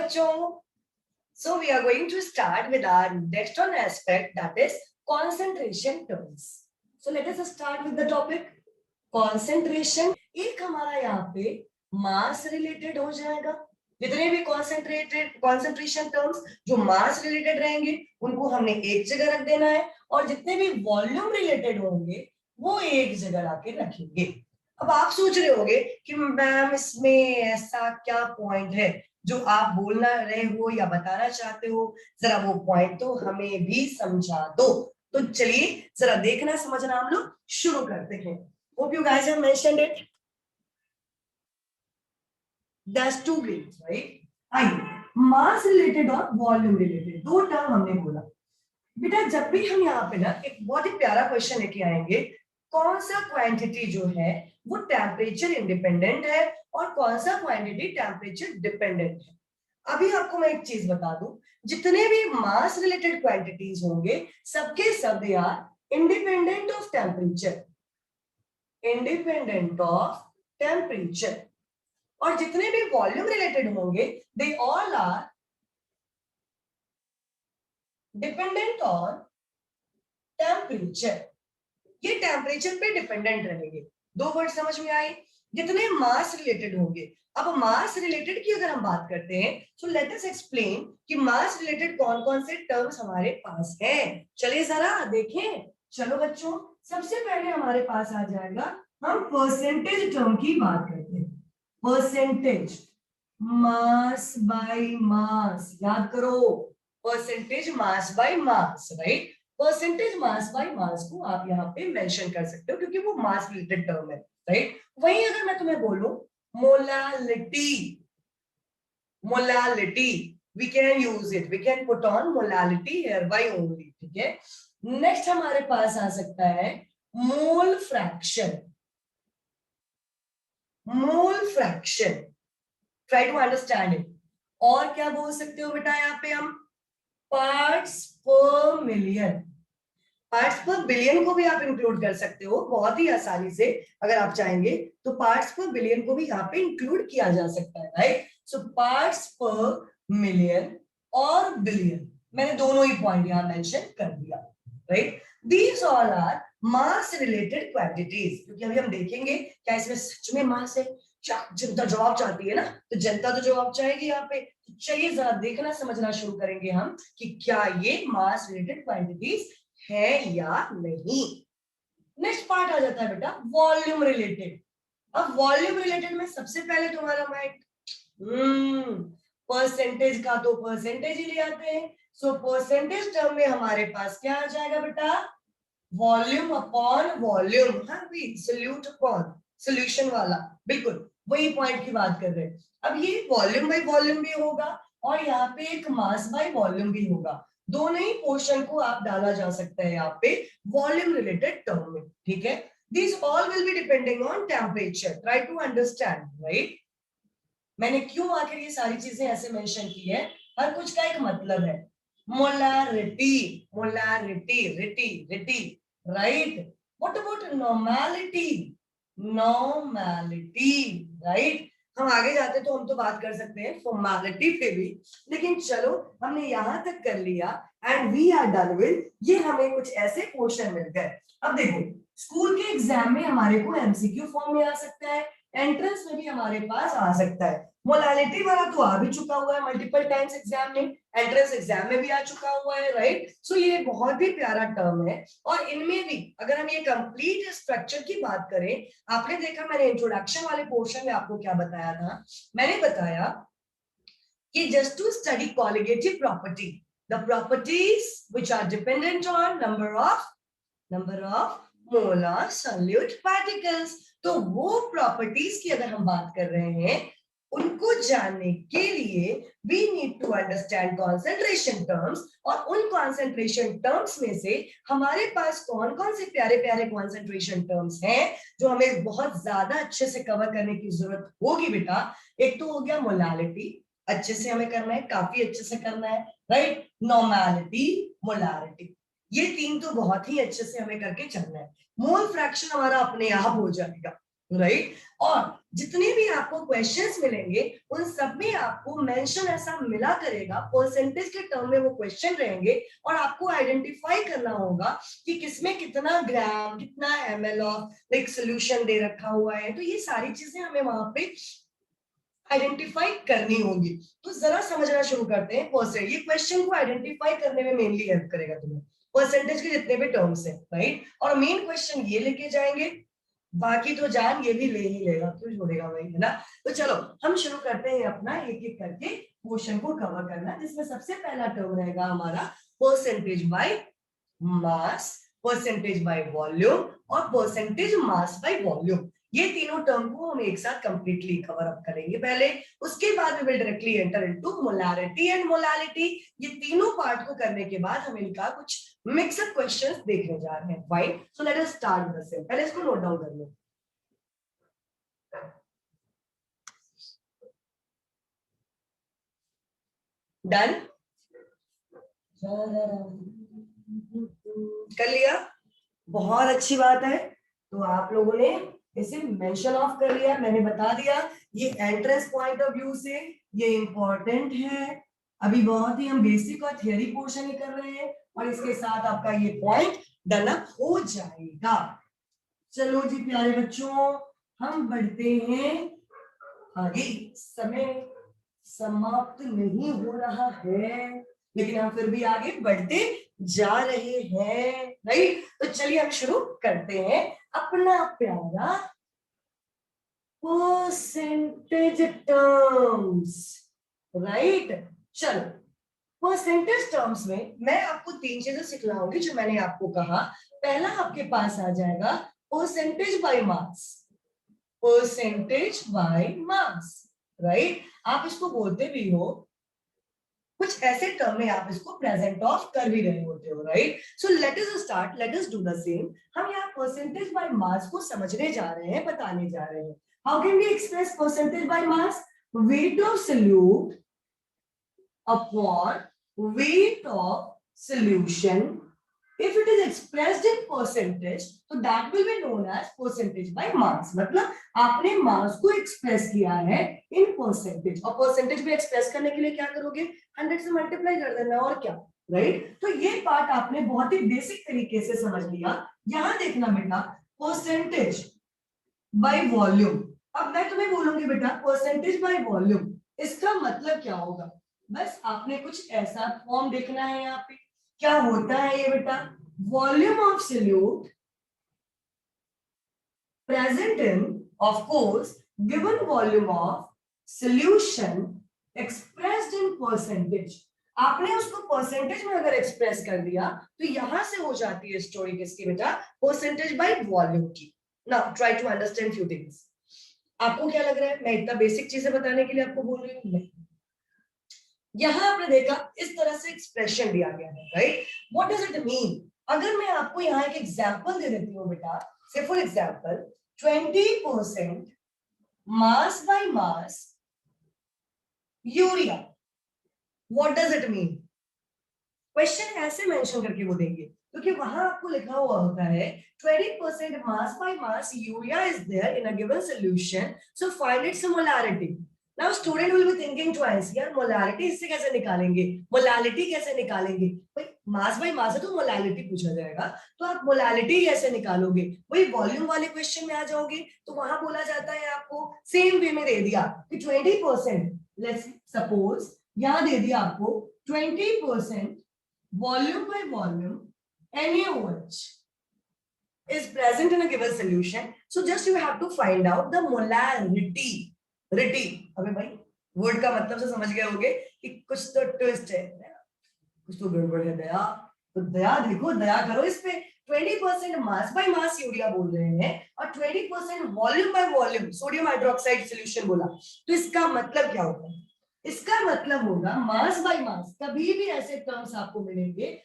बच्चों, so we are going to start with our next one aspect, that is concentration terms. So let us start with the topic concentration. एक हमारा यहाँ पे मास related हो जाएगा, जितने भी कॉन्सेंट्रेशन टर्म्स जो मास रिलेटेड रहेंगे उनको हमने एक जगह रख देना है, और जितने भी वॉल्यूम रिलेटेड होंगे वो एक जगह लाके रखेंगे। अब आप सोच रहे होंगे कि मैम इसमें ऐसा क्या पॉइंट है जो आप बोलना रहे हो या बताना चाहते हो, जरा वो पॉइंट तो हमें भी समझा दो। तो चलिए जरा देखना समझना हम लोग शुरू करते हैं। Hope you guys have mentioned it, that's too great, right. आइए, मास रिलेटेड और वॉल्यूम रिलेटेड दो टर्म हमने बोला। बेटा जब भी हम यहाँ पे ना एक बहुत ही प्यारा क्वेश्चन लेके आएंगे, कौन सा क्वांटिटी जो है वो टेम्परेचर इंडिपेंडेंट है और कौन सा क्वांटिटी टेम्परेचर डिपेंडेंट है। अभी आपको मैं एक चीज बता दूं, जितने भी मास रिलेटेड क्वांटिटीज होंगे सबके सब they are independent of temperature, independent of temperature. और जितने भी वॉल्यूम रिलेटेड होंगे they all are dependent on temperature. ये टेम्परेचर पे डिपेंडेंट रहेंगे। दो वर्ड समझ में आई। जितने मास रिलेटेड होंगे, अब मास रिलेटेड की अगर हम बात करते हैं तो लेट अस एक्सप्लेन कि मास रिलेटेड कौन कौन से टर्म्स हमारे पास हैं। चलिए जरा देखें। चलो बच्चों, सबसे पहले हमारे पास आ जाएगा, हम परसेंटेज टर्म की बात करते हैं। परसेंटेज मास बाय मास, याद करो, percentage mass by mass, right. Percentage mass by मास को आप यहाँ पे मेंशन कर सकते हो क्योंकि वो मास रिलेटेड टर्म है, राइट। वहीं अगर मैं तुम्हें बोलूं molality, molality we can use it, we can put on molality here by only, ठीक है। नेक्स्ट हमारे पास आ सकता है mole fraction, mole fraction, try to understand it. और क्या बोल सकते हो बेटा यहाँ पे हम पार्ट्स पर मिलियन, पार्ट्स पर बिलियन को भी आप इंक्लूड कर सकते हो बहुत ही आसानी से। अगर आप चाहेंगे तो पार्ट्स पर बिलियन को भी यहाँ पे इंक्लूड किया जा सकता है, right. So parts per million और बिलियन, मैंने दोनों ही पॉइंट यहाँ मेंशन कर दिया, right. These all are mass related quantities. क्योंकि अभी हम देखेंगे क्या इसमें सच में मास है। जनता जवाब चाहती है ना, तो जनता तो जवाब चाहेगी यहाँ पे। चलिए जरा देखना समझना शुरू करेंगे हम कि क्या ये मास रिलेटेड क्वांटिटीज है या नहीं। नेक्स्ट पार्ट आ जाता है बेटा वॉल्यूम रिलेटेड। अब वॉल्यूम रिलेटेड में सबसे पहले तुम्हारा माइंड परसेंटेज का तो परसेंटेज ही ले आते हैं। सो परसेंटेज टर्म में हमारे पास क्या आ जाएगा बेटा, वॉल्यूम अपॉन वॉल्यूम। हाँ भी सोल्यूट अपॉन सोल्यूशन वाला, बिल्कुल वही पॉइंट की बात कर रहे हैं। अब ये वॉल्यूम बाय वॉल्यूम भी होगा और यहाँ पे एक मास बाय वॉल्यूम भी होगा। दोनों ही पोर्शन को आप डाला जा सकता है यहाँ पे वॉल्यूम रिलेटेड टर्म में, ठीक है। This all will be depending on temperature, try to understand, right. मैंने क्यों आखिर ये सारी चीजें ऐसे मेंशन की है, हर कुछ का एक मतलब है। Molarity, molarity, रिटी रिटी, right. What about normality, normality, right. हम आगे जाते तो हम तो बात कर सकते हैं फॉर्मेलिटी पे भी, लेकिन चलो हमने यहां तक कर लिया and we are done with ये। हमें कुछ ऐसे क्वेश्चन मिल गए। अब देखो, स्कूल के एग्जाम में हमारे को एमसीक्यू फॉर्म में आ सकता है, एंट्रेंस में भी हमारे पास आ सकता है। मोलालिटी वाला तो आ भी चुका हुआ है मल्टीपल टाइम्स एग्जाम में, एंट्रेंस एग्जाम में भी आ चुका हुआ है, राइट। सो ये बहुत ही प्यारा टर्म है। और इनमें भी अगर हम ये कंप्लीट स्ट्रक्चर की बात करें, आपने देखा मैंने इंट्रोडक्शन वाले पोर्शन में आपको क्या बताया था, मैंने बताया कि just to study colligative property, the properties which are dependent on number of molar solute particles. तो वो प्रॉपर्टीज की अगर हम बात कर रहे हैं, उनको जानने के लिए we need to understand concentration terms. और उन कॉन्सेंट्रेशन टर्म्स में से हमारे पास कौन कौन से प्यारे प्यारे कॉन्सेंट्रेशन टर्म्स हैं जो हमें बहुत ज्यादा अच्छे से कवर करने की जरूरत होगी बेटा। एक तो हो गया मोलालिटी, अच्छे से हमें करना है, काफी अच्छे से करना है, राइट। नॉर्मैलिटी, मोलारिटी, ये तीन तो बहुत ही अच्छे से हमें करके चलना है। मोल फ्रैक्शन हमारा अपने आप हो जाएगा, राइट। और जितने भी आपको क्वेश्चंस मिलेंगे उन सब में आपको मेंशन ऐसा मिला करेगा, परसेंटेज के टर्म में वो क्वेश्चन रहेंगे और आपको आइडेंटिफाई करना होगा कि किसमें कितना ग्राम कितना ml ऑफ लाइक सोल्यूशन दे रखा हुआ है। तो ये सारी चीजें हमें वहां पे आइडेंटिफाई करनी होगी। तो जरा समझना शुरू करते हैं परसेंट। ये क्वेश्चन को आइडेंटिफाई करने में मेनली हेल्प करेगा तुम्हें, परसेंटेज के जितने भी टर्म्स हैं, राइट। और मेन क्वेश्चन ये लेके जाएंगे, बाकी तो जान ये भी ले ही लेगा, क्यों छोड़ेगा भाई, है ना। तो चलो हम शुरू करते हैं अपना एक एक करके क्वेश्चन को कवर करना, जिसमें सबसे पहला टर्म रहेगा हमारा percentage by mass, percentage by volume और परसेंटेज मास बाय वॉल्यूम। ये तीनों टर्म को हम एक साथ कंप्लीटली कवर अप करेंगे पहले, उसके बाद we will directly enter into molarity and molality. ये तीनों पार्ट को करने के बाद हम इनका कुछ मिक्सअप क्वेश्चंस देखने जा रहे हैं। Fine, so let us start with this. पहले इसको नोट डाउन कर लो। डन, कर लिया, बहुत अच्छी बात है। तो आप लोगों ने इसे मेंशन ऑफ कर लिया, मैंने बता दिया ये एंट्रेंस पॉइंट ऑफ व्यू से ये इंपॉर्टेंट है। अभी बहुत ही हम बेसिक और थियरी पोर्शन ही कर रहे हैं और इसके साथ आपका ये पॉइंट डन अप हो जाएगा। चलो जी प्यारे बच्चों, हम बढ़ते हैं आगे। समय समाप्त नहीं हो रहा है, लेकिन हम फिर भी आगे बढ़ते जा रहे हैं, राइट। तो चलिए हम शुरू करते हैं अपना प्यारा परसेंटेज टर्म्स, राइट। चलो परसेंटेज टर्म्स में मैं आपको तीन चीजें सिखलाऊंगी जो मैंने आपको कहा। पहला आपके पास आ जाएगा percentage by mass, percentage by mass, right. आप इसको बोलते भी हो, कुछ ऐसे टर्म में आप इसको प्रेजेंट ऑफ कर भी रहे होते हो, right. So let us start, let us do the same. हम यहाँ परसेंटेज बाय मास को समझने जा रहे हैं, बताने जा रहे हैं। How can we express percentage by mass? Weight of solute upon weight of solution. If it is expressed in percentage, तो that will be known as percentage by mass। मतलब आपने मास को एक्सप्रेस किया है इन परसेंटेज, और percentage में express करने के लिए क्या करोगे? 100 से मल्टीप्लाई कर देना, और क्या, राइट। तो ये पार्ट आपने बहुत ही बेसिक तरीके से समझ लिया। यहां देखना बेटा, परसेंटेज बाय वॉल्यूम। अब मैं तुम्हें बोलूंगी बेटा परसेंटेज बाय वॉल्यूम, इसका मतलब क्या होगा? बस आपने कुछ ऐसा फॉर्म देखना है यहाँ पे। क्या होता है ये बेटा? Volume of solute present in, of course, given volume of solution expressed in percentage. आपने उसको परसेंटेज में अगर एक्सप्रेस कर दिया तो यहां से हो जाती है स्टोरी किसकी बेटा? परसेंटेज बाय वॉल्यूम की। Now try to understand few things. आपको क्या लग रहा है मैं इतना बेसिक चीजें बताने के लिए आपको बोल रही हूँ? नहीं। यहां आपने देखा इस तरह से एक्सप्रेशन दिया गया है, right. What does it mean? अगर मैं आपको यहाँ एक एग्जांपल दे देती हूँ बेटा, से for example 20% mass by mass urea, what does it mean? Question ऐसे मेंशन करके वो देंगे क्योंकि वहां आपको लिखा हुआ होता है 20% mass by mass urea is there in a given solution, so find its molarity. Now student will be thinking twice, यार मोलारिटी इससे कैसे निकालेंगे, मोलालिटी कैसे निकालेंगे? भाई मास बाय मास है तो मोलालिटी पूछा जाएगा, तो आप मोलालिटी कैसे निकालोगे? वही वॉल्यूम वाले क्वेश्चन में आ जाओगे तो वहां बोला जाता है आपको सेम वे में दे दिया कि 20%, लेट्स सपोज यहां दे दिया आपको 20% volume by volume NaOH is present in a given solution, so just you have to find out the molarity। रिटी, अबे भाई वर्ड का मतलब से समझ गए होगे कि कुछ तो ट्विस्ट है, कुछ तो गड़बड़ है। दया, तो दया देखो, दया करो इस पे। 20% मास बाय मास यूरिया बोल रहे हैं और 20% volume by volume sodium hydroxide solution बोला, तो इसका मतलब क्या होगा? इसका मतलब होगा मास बाय मास। कभी भी ऐसे टर्म्स आपको मिलेंगे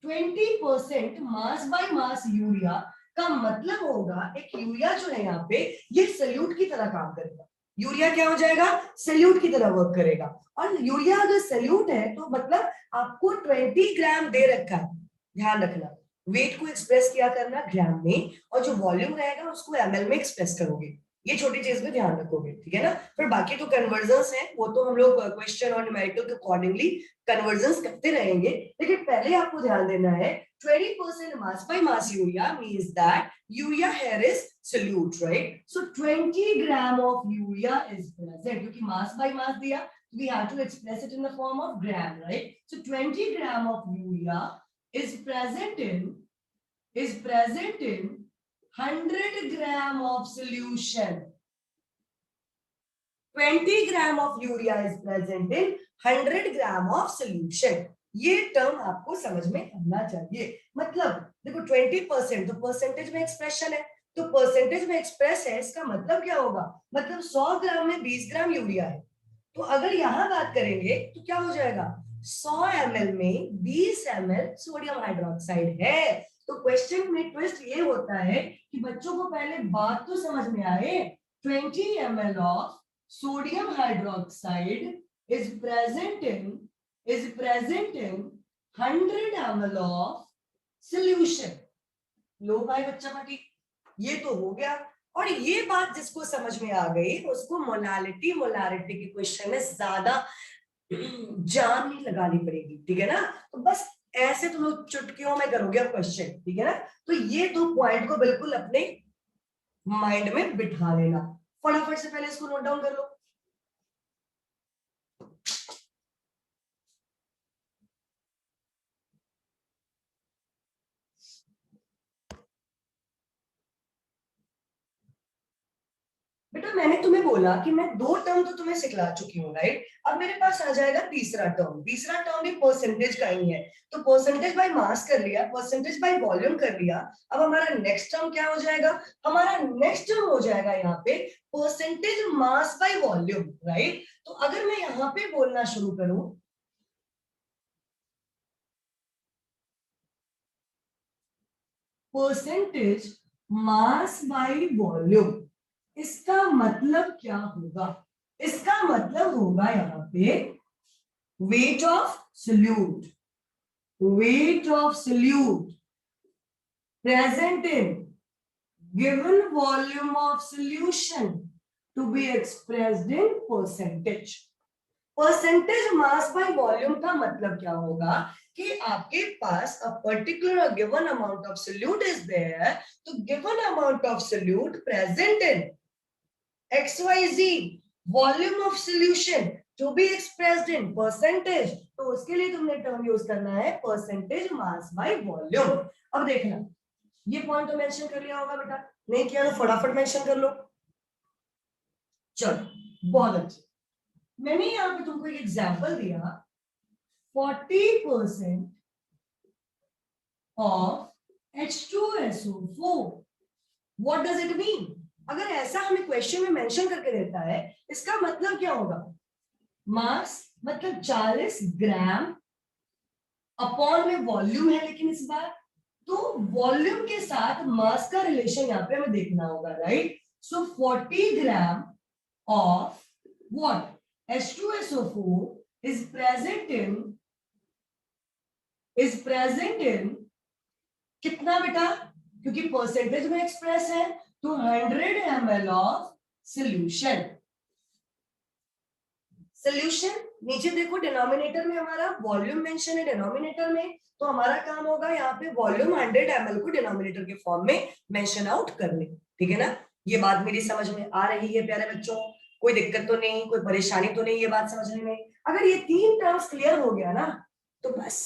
20% मास बाय मास यूरिया का मतलब होगा एक यूरिया जो है यहाँ पे ये सल्यूट की तरह काम करेगा। यूरिया क्या हो जाएगा? सल्यूट की तरह वर्क करेगा। और यूरिया अगर सल्यूट है तो मतलब आपको 20 ग्राम दे रखा है, ध्यान रखना। वेट को एक्सप्रेस किया करना ग्राम में और जो वॉल्यूम रहेगा उसको एमएल में एक्सप्रेस करोगे। ये छोटी चीज में ध्यान रखोगे, ठीक है ना। फिर बाकी तो कन्वर्जन्स हैं, वो तो हम लोग क्वेश्चन और न्यूमेरिकल के अकॉर्डिंगली कन्वर्जन्स करते रहेंगे, लेकिन पहले आपको ध्यान देना है 20% mass by mass urea means that urea here is solute, right? So 20 gram of urea is present, क्योंकि mass by mass दिया, we have to express it in the form of gram, right? So 20 gram of urea is present in 100 gram of solution. 20 gram of urea is present in 100 gram of solution. ये term आपको समझ में आना चाहिए। मतलब देखो 20% तो percentage में एक्सप्रेशन है, तो परसेंटेज में एक्सप्रेस है, इसका मतलब क्या होगा, मतलब 100 ग्राम में 20 ग्राम यूरिया है। तो अगर यहां बात करेंगे तो क्या हो जाएगा, 100 ml में 20 ml सोडियम हाइड्रोक्साइड है। तो क्वेश्चन में ट्विस्ट ये होता है कि बच्चों को पहले बात तो समझ में आए, 20 ml of sodium hydroxide is present in 100 ml of solution. लो भाई बच्चा पाटी, ये तो हो गया। और ये बात जिसको समझ में आ गई उसको मोलालिटी मोलारिटी के क्वेश्चन में ज्यादा जान नहीं लगानी पड़ेगी, ठीक है ना। तो बस ऐसे तुम लोग चुटकियों में करोगे क्वेश्चन, ठीक है ना। तो ये दो पॉइंट को बिल्कुल अपने माइंड में बिठा लेना। फटाफट से पहले इसको नोट डाउन कर लो। बेटा मैंने तुम्हें बोला कि मैं दो टर्म तो तुम्हें सिखला चुकी हूँ, राइट। अब मेरे पास आ जाएगा तीसरा टर्म। तीसरा टर्म भी परसेंटेज का ही है, तो परसेंटेज बाय मास कर लिया, परसेंटेज बाय वॉल्यूम कर लिया। अब हमारा नेक्स्ट टर्म क्या हो जाएगा, हमारा नेक्स्ट टर्म हो जाएगा यहाँ पे percentage mass by volume, right. तो अगर मैं यहाँ पे बोलना शुरू करूं परसेंटेज मास बाय वॉल्यूम, इसका मतलब क्या होगा, इसका मतलब होगा यहाँ पे weight of solute, weight of solute present in given volume of solution to be expressed in percentage. Percentage mass by volume का मतलब क्या होगा कि आपके पास a particular given amount of solute is there, तो given amount of solute present in XYZ volume of solution to be expressed in percentage, तो उसके लिए तुमने टर्म यूज करना है परसेंटेज मास बाय वॉल्यूम। अब देखना ये पॉइंट तो मेंशन कर लिया होगा बेटा, नहीं किया तो फटाफट मेंशन कर लो। चलो बहुत अच्छे, मैंने यहाँ पे तुमको एक एग्जांपल दिया 40% of H2SO4, what does it mean. अगर ऐसा हमें क्वेश्चन में मेंशन करके देता है, इसका मतलब क्या होगा, मास मतलब 40 ग्राम अपॉन में वॉल्यूम है, लेकिन इस बार तो वॉल्यूम के साथ मास का रिलेशन यहाँ पे हमें देखना होगा, right. So 40 gram of what H2SO4 is present in कितना बेटा, क्योंकि परसेंटेज में एक्सप्रेस है, तो 100 ml ऑफ सोल्यूशन। सोल्यूशन नीचे देखो डिनोमिनेटर में हमारा वॉल्यूम मेंशन है डिनोमिनेटर में, तो हमारा काम होगा यहाँ पे वॉल्यूम 100 ml को डिनोमिनेटर के फॉर्म में मेंशन आउट करने, ठीक है ना। ये बात मेरी समझ में आ रही है प्यारे बच्चों, कोई दिक्कत तो नहीं, कोई परेशानी तो नहीं ये बात समझने में। अगर ये तीन टर्म्स क्लियर हो गया ना तो बस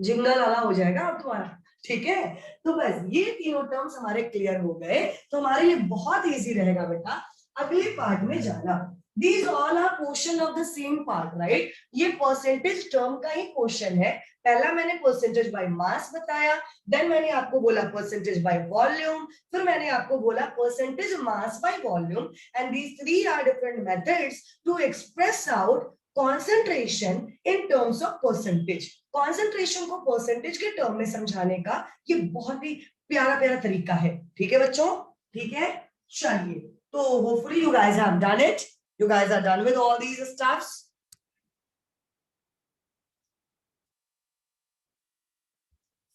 जिंगल वाला हो जाएगा अब तुम्हारा, ठीक है। तो बस ये तीनों टर्म्स हमारे क्लियर हो गए, तो हमारे लिए बहुत इजी रहेगा बेटा अगले पार्ट में जाना। These all are portion of the same part, right? ये परसेंटेज टर्म का ही क्वेश्चन है। पहला मैंने परसेंटेज बाय मास बताया, देन मैंने आपको बोला परसेंटेज बाय वॉल्यूम, फिर मैंने आपको बोला percentage mass by volume, and these three are different methods to express out concentration in terms of percentage. Concentration को परसेंटेज के टर्म में समझाने का ये बहुत ही प्यारा प्यारा तरीका है, ठीक है बच्चों, ठीक है। चलिए, तो hopefully you guys have done it, you guys are done with all these stuffs.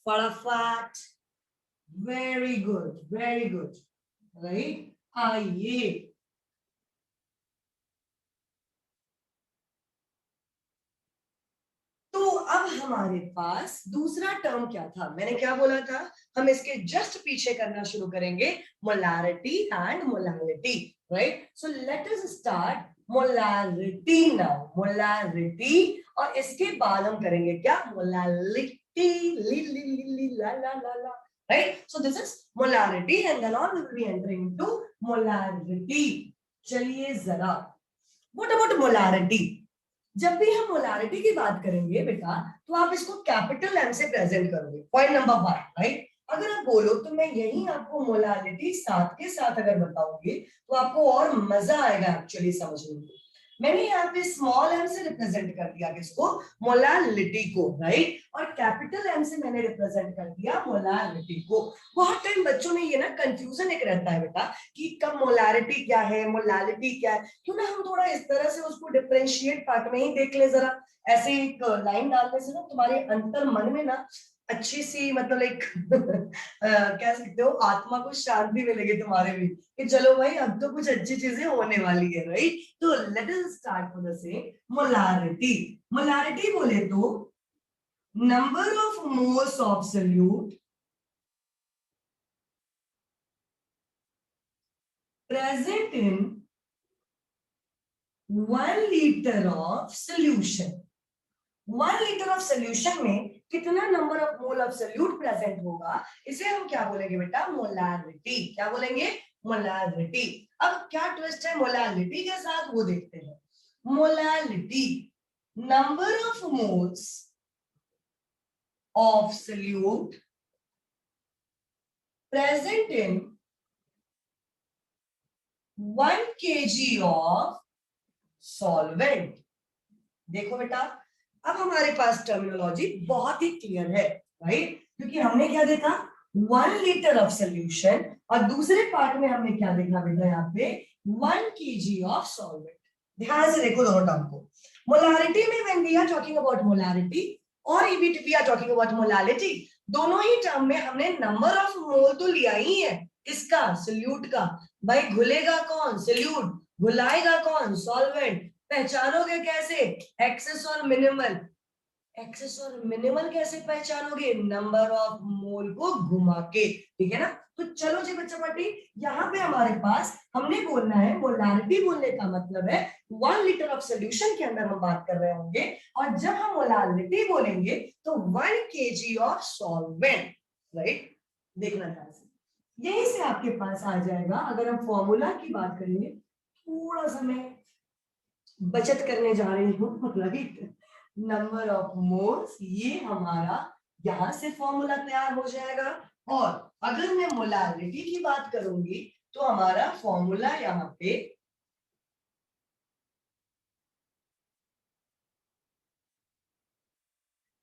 फटाफट, very good, right? आइए, तो अब हमारे पास दूसरा टर्म क्या था, मैंने क्या बोला था, हम इसके जस्ट पीछे करना शुरू करेंगे, molarity and molality, right? So let us start molarity now, molarity, और इसके बाद हम करेंगे क्या, मोलैलिटी, ली ली ली ली ला ला ला ला, right? So this is molarity and then on we will be entering into molarity. चलिए जरा, व्हाट अबाउट मोलैरिटी? जब भी हम मोलारिटी की बात करेंगे बेटा, तो आप इसको कैपिटल एम से प्रेजेंट करोगे, पॉइंट नंबर 1, राइट? अगर आप बोलो तो मैं यही आपको मोलारिटी साथ के साथ अगर बताऊंगी तो आपको और मजा आएगा एक्चुअली समझने में। मैंने यहाँ पे स्मॉल एम से रिप्रेजेंट कर दिया किसको, मोलालिटी को, राइट? और कैपिटल एम से मैंने रिप्रेजेंट कर दिया मोलालिटी को। बहुत टाइम बच्चों में ये ना कंफ्यूजन एक रहता है बेटा कि कब मोलारिटी क्या है, मोलालिटी क्या है, क्यों ना हम थोड़ा इस तरह से उसको डिफरेंशिएट पार्ट में ही देख ले जरा। ऐसे एक लाइन डालने से ना तुम्हारे अंतर मन में ना अच्छी सी मतलब एक कह सकते हो आत्मा को शांति मिलेगी तुम्हारे भी, कि चलो भाई अब तो कुछ अच्छी चीजें होने वाली है, राइट? तो late us start from the same, molarity. Molarity बोले तो number of moles of solute present in 1 litre of solution. 1 litre of solution में कितना number of mole of solute present होगा, इसे हम क्या बोलेंगे बेटा, मोलारिटी। क्या बोलेंगे, मोलारिटी। अब क्या ट्विस्ट है मोलारिटी के साथ वो देखते हैं। Molarity, number of moles of solute present in 1 kg of solvent. देखो बेटा, अब हमारे पास टर्मिनोलॉजी बहुत ही क्लियर है, राइट? क्योंकि हमने क्या देखा, 1 लीटर ऑफ सोल्यूशन, और दूसरे पार्ट में हमने क्या देखा बेटा, यहाँ पे 1 kg ऑफ सॉल्वेंट। ध्यान से देखो दोनों टर्म को। मोलारिटी में when we are talking about molarity और we are talking about molality, दोनों ही टर्म में हमने नंबर ऑफ मोल तो लिया ही है, किसका, सोल्यूट का। भाई घुलेगा कौन, सोल्यूट, घुलाएगा कौन, सॉल्वेंट। पहचानोगे कैसे, एक्सेस और मिनिमल। एक्सेस और मिनिमल कैसे पहचानोगे, नंबर ऑफ मोल को घुमा के, ठीक है ना? तो चलो जी बच्चा पार्टी, यहाँ पे हमारे पास हमने बोलना है, मोलारिटी बोलने का मतलब है 1 लीटर ऑफ सोल्यूशन के अंदर हम बात कर रहे होंगे, और जब हम मोलारिटी बोलेंगे तो 1 kg ऑफ सॉल्वेंट, राइट? देखना ध्यान से, यहीं से आपके पास आ जाएगा। अगर हम फॉर्मूला की बात करेंगे, थोड़ा सा मैं बचत करने जा रही हूँ, राइट? नंबर ऑफ मोल्स, ये हमारा यहां से फॉर्मूला तैयार हो जाएगा। और अगर मैं मोलारिटी की बात करूंगी तो हमारा फॉर्मूला यहाँ पे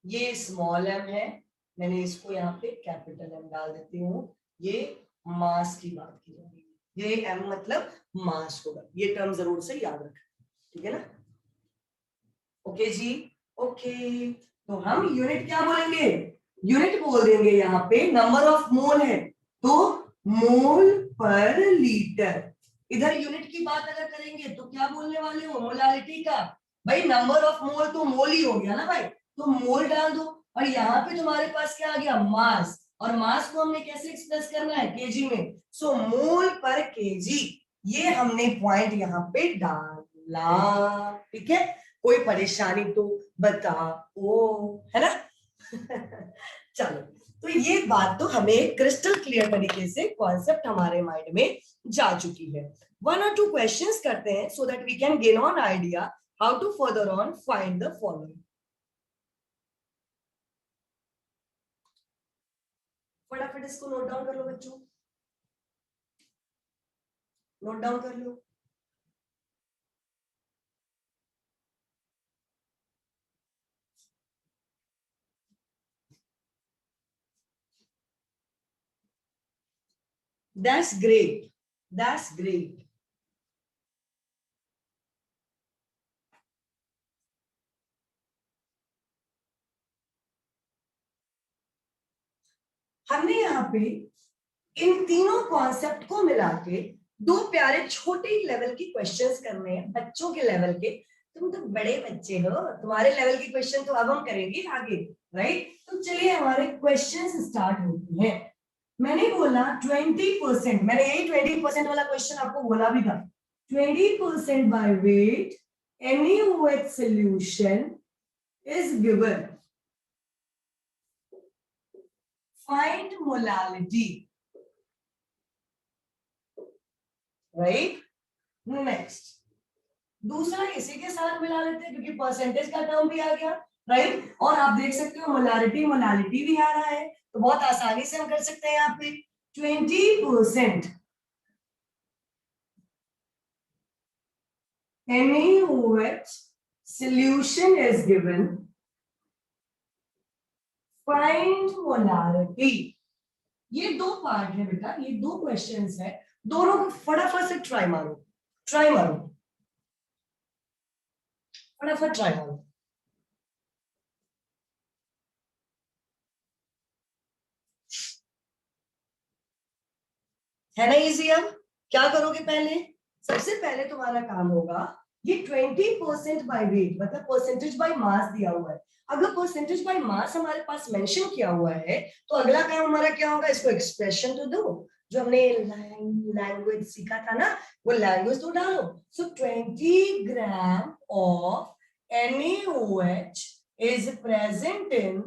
ये स्मॉल एम है, मैंने इसको यहाँ पे कैपिटल एम डाल देती हूँ। ये मास की बात की जाएगी, ये एम मतलब मास होगा, ये टर्म जरूर से याद रखें, ठीक है ना? ओके जी, ओके। तो हम यूनिट क्या बोलेंगे, यूनिट बोल देंगे, यहाँ पे नंबर ऑफ मोल है तो मोल पर लीटर। इधर यूनिट की बात अगर करेंगे तो क्या बोलने वाले हो, मोलालिटी का। भाई नंबर ऑफ मोल तो मोल ही हो गया ना भाई, तो मोल डाल दो। और यहाँ पे तुम्हारे पास क्या आ गया, मास, और मास को हमने कैसे एक्सप्रेस करना है, केजी में। सो मोल पर केजी, ये हमने पॉइंट यहाँ पे डाला, ठीक है? कोई परेशानी तो बताओ, है ना? चलो, तो ये बात तो हमें क्रिस्टल क्लियर तरीके से कॉन्सेप्ट हमारे माइंड में जा चुकी है। 1 और 2 क्वेश्चंस करते हैं so that we can gain on idea how to further on find the following. फटाफट इसको नोट डाउन कर लो बच्चों, नोट डाउन कर लो। That's great, that's great. हमने यहाँ पे इन तीनों कॉन्सेप्ट को मिला के दो प्यारे छोटे लेवल की क्वेश्चंस करने हैं, बच्चों के लेवल के। तुम तो बड़े बच्चे हो, तुम्हारे लेवल की क्वेश्चन तो अब हम करेंगे आगे, राइट। तो चलिए हमारे क्वेश्चंस स्टार्ट होते हैं। मैंने बोला 20%, मैंने यही 20% वाला क्वेश्चन आपको बोला भी था। 20% by weight NaOH solution is given. Find molality. Right? Next. दूसरा इसी के साथ मिला लेते हैं क्योंकि परसेंटेज का टर्म भी आ गया, राइट। और आप देख सकते हो मोलारिटी मोलालिटी भी आ रहा है, तो बहुत आसानी से हम कर सकते हैं यहाँ पे 20% NaOH solution is given. Find molarity. ये दो पार्ट है बेटा, ये दो क्वेश्चंस है, दोनों को फटाफट से ट्राई मारो, ट्राई मारो, फटाफट ट्राई मारो। है ना इजी। अब क्या करोगे, पहले सबसे पहले तुम्हारा काम होगा ये 20% बाय वेट, मतलब परसेंटेज बाय मास दिया हुआ है। अगर परसेंटेज बाय मास हमारे पास मेंशन किया हुआ है तो अगला काम हमारा क्या होगा, इसको एक्सप्रेशन तो दो, जो हमने लैंग्वेज सीखा था ना वो लैंग्वेज तो डालो। सो 20 gram of NaOH is present in,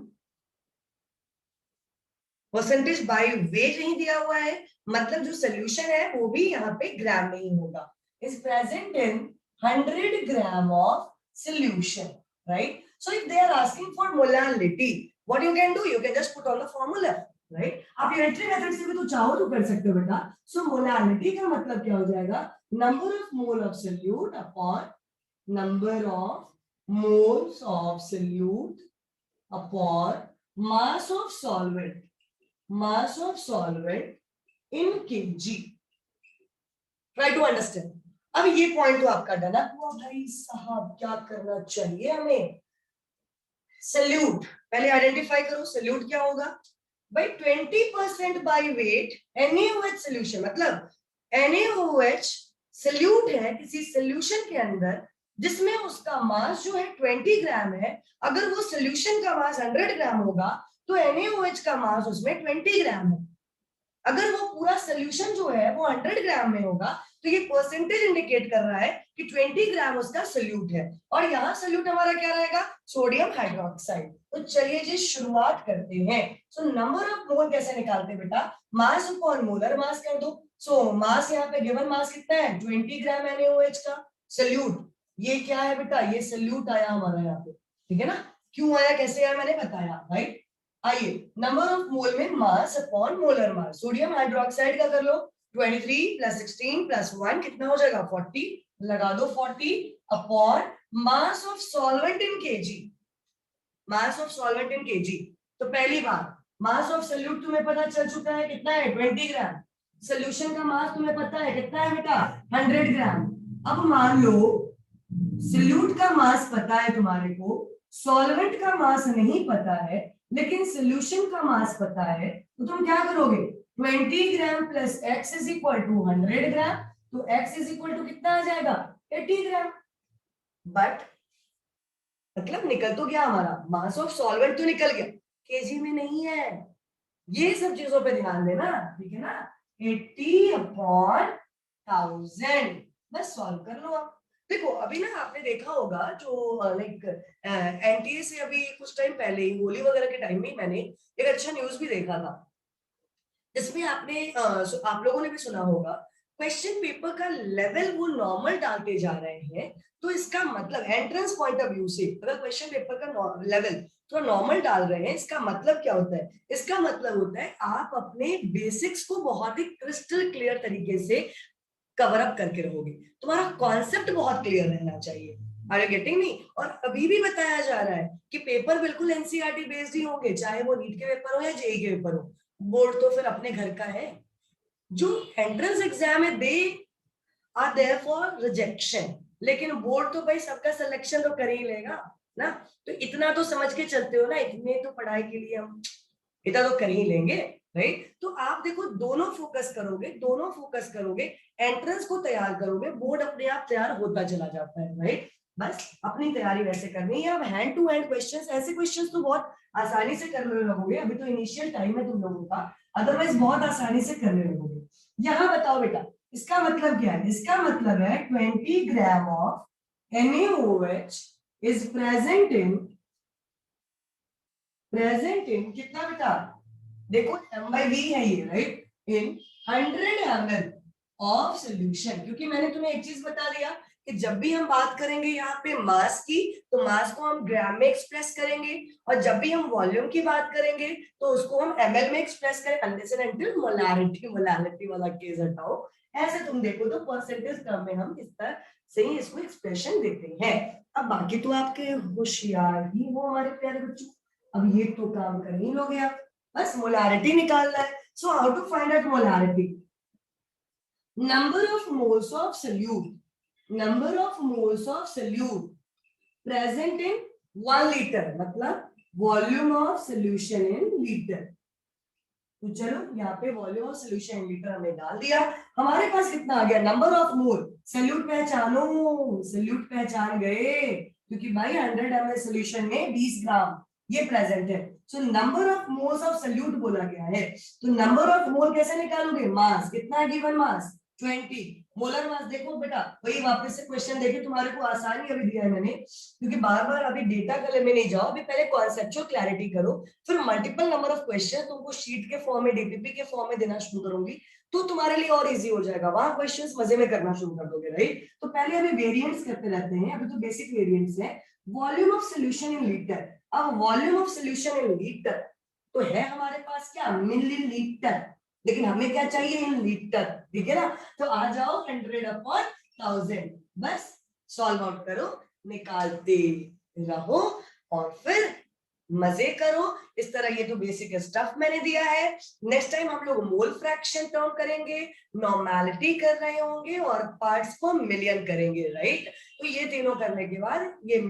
percentage by weight नहीं दिया हुआ है, मतलब जो सोल्यूशन है वो भी यहाँ पे ग्राम में ही होगा, is present in 100 gram of solution, right. So if they are asking for molality, what you can do, you can just put on the formula, right. आप यूनिटरी मेथड से भी तो चाहो तो कर सकते हो बेटा। सो मोलालिटी का मतलब क्या हो जाएगा, number of mole of solute upon number of moles of solute upon mass of solvent, mass of solvent in kg. Try to understand. अब ये पॉइंट तो आपका डन हुआ भाई साहब, क्या करना चाहिए हमें, सल्यूट पहले आइडेंटिफाई करो, सल्यूट क्या होगा भाई 20% बाय वेट NaOH सोल्यूशन, मतलब NaOH सल्यूट है किसी सोल्यूशन के अंदर जिसमें उसका मास जो है 20 ग्राम है। अगर वो सोल्यूशन का मास 100 ग्राम होगा तो NaOH का मास उसमें 20 ग्राम है। अगर वो पूरा सोल्यूशन जो है वो 100 ग्राम में होगा तो ये परसेंटेज इंडिकेट कर रहा है कि 20 ग्राम उसका सोल्यूट है, और यहाँ सोल्यूट हमारा क्या रहेगा, सोडियम हाइड्रोक्साइड। तो चलिए जी शुरुआत करते हैं। सो नंबर ऑफ मोल कैसे निकालते हैं बेटा, मास अपॉन मोलर मास कर दो। सो मास यहाँ पे गिवन मास कितना है 20 ग्राम NaOH का, सोल्यूट ये क्या है बेटा, ये सोल्यूट आया हमारा यहाँ पे, ठीक है ना। क्यों आया कैसे आया मैंने बताया, राइट। आइए नंबर ऑफ मोल में mass upon molar mass, sodium hydroxide का कर लो 23 प्लस 16 प्लस 1 कितना हो जाएगा 40, लगा दो 40 upon mass of solvent in KG, mass of solvent in KG. तो पहली बात मास ऑफ सोल्यूट तुम्हें पता चल चुका है कितना है 20 ग्राम, सोल्यूशन का मास तुम्हें पता है कितना है बेटा 100 ग्राम। अब मान लो सोल्यूट का मास पता है तुम्हारे को, सॉल्वेंट का मास नहीं पता है, लेकिन सोल्यूशन का मास पता है, तो तुम क्या करोगे 20 gram plus x is equal to 100 gram, तो x इज इक्वल टू कितना आ जाएगा 80 ग्राम। बट मतलब निकल तो गया हमारा मास ऑफ सॉल्वेंट, तो निकल गया, केजी में नहीं है। ये सब चीजों पे ध्यान देना, ठीक है ना। 80 अपॉन 1000, बस सॉल्व कर लो आप। देखो अभी ना आपने देखा होगा जो लाइक एनटीए से अभी कुछ टाइम पहले ही होली वगैरह के टाइम में मैंने एक अच्छा न्यूज भी देखा था, जिसमें आपने आप लोगों ने भी सुना होगा क्वेश्चन पेपर का लेवल वो नॉर्मल डालते जा रहे हैं। तो इसका मतलब एंट्रेंस पॉइंट ऑफ व्यू से अगर क्वेश्चन पेपर का लेवल तो नॉर्मल डाल रहे हैं, इसका मतलब क्या होता है, इसका मतलब होता है आप अपने बेसिक्स को बहुत ही क्रिस्टल क्लियर तरीके से कवर अप करके रहोगे, तुम्हारा कॉन्सेप्ट बहुत क्लियर रहना चाहिए। Are you getting me. और अभी भी बताया जा रहा है कि पेपर बिल्कुल एनसीईआरटी बेस्ड ही होंगे, चाहे वो नीट के पेपर हो या जेईई के पेपर हो, बोर्ड तो फिर अपने घर का है। जो एंट्रेंस एग्जाम है they are there for rejection, लेकिन बोर्ड तो भाई सबका सिलेक्शन तो कर ही लेगा ना। तो इतना तो समझ के चलते हो ना, इतने तो पढ़ाई के लिए हम इतना तो कर ही लेंगे, राइट। तो आप देखो दोनों फोकस करोगे, एंट्रेंस को तैयार करोगे, बोर्ड अपने आप तैयार होता चला जाता है, राइट। बस अपनी तैयारी वैसे करनी है। अब हैंड टू हैंड क्वेश्चंस, ऐसे क्वेश्चंस तो बहुत आसानी से करने लगोगे, अभी तो इनिशियल टाइम है तुम लोगों का, अदरवाइज बहुत आसानी से करने लगोगे। यहाँ बताओ बेटा, इसका मतलब क्या है? इसका मतलब है 20 gram of NaOH is present इन कितना बेटा? देखो m/v है ये, right, in 100 ml of solution. क्योंकि मैंने तुम्हें एक चीज बता दिया कि जब भी हम बात करेंगे यहाँ पे मास की, तो मास को हम ग्राम में एक्सप्रेस करेंगे, और जब भी हम वॉल्यूम की बात करेंगे तो उसको हम ml में एक्सप्रेस करें, अनलेस एंड अनटिल मोलारिटी वाला केस हटाओ। ऐसे तुम देखो तो परसेंटेज टर्म में हम इस तरह से ही इसको एक्सप्रेशन देते हैं। अब बाकी तो आपके होशियार ही हो हमारे प्यारे बच्चों, अब ये तो काम कर ही लोगे आप, बस मोलारिटी निकालना है। So how to find out molarity? number of moles of solute present in 1 liter, मतलब volume of solution in litre. तो चलो यहाँ पे volume of solution in litre हमने डाल दिया, हमारे पास कितना आ गया? Number of mole. सोल्यूट पहचानो, सोल्यूट पहचान गए, क्योंकि भाई 100 ml सोल्यूशन में 20 ग्राम ये प्रेजेंट है। So number of moles of solute बोला गया है, तो नंबर ऑफ मोल कैसे निकालोगे? मास, कितना गिवन मास? 20। मोलर मास देखो बेटा, वही वापस से क्वेश्चन देखे, तुम्हारे को आसानी अभी दिया है मैंने, क्योंकि बार बार अभी डेटा कलर में नहीं जाओ, अभी पहले कॉन्सेप्चुअल क्लैरिटी करो, फिर मल्टीपल नंबर ऑफ क्वेश्चन तुमको शीट के फॉर्म में, डीपीपी के फॉर्म में देना शुरू करूंगी, तो तुम्हारे लिए और इजी हो जाएगा, वहां क्वेश्चंस मजे में करना शुरू कर दोगे, राइट। तो पहले अभी वेरिएंट्स करते रहते हैं, अभी तो बेसिक वेरिएंट्स है। Volume of solution in litre, अब volume of solution in litre तो है हमारे पास क्या? मिलीलीटर, लेकिन हमें क्या चाहिए? इन लीटर, ठीक है ना। तो आ जाओ 100/1000, बस सॉल्व आउट करो, निकालते रहो और फिर मजे करो। इस तरह ये तो बेसिक स्टफ मैंने दिया है। नेक्स्ट टाइम हम लोग मोल फ्रैक्शन टर्म करेंगे, नॉर्मेलिटी कर रहे होंगे और पार्ट्स को मिलियन करेंगे, राइट। तो ये तीनों करने के बाद ये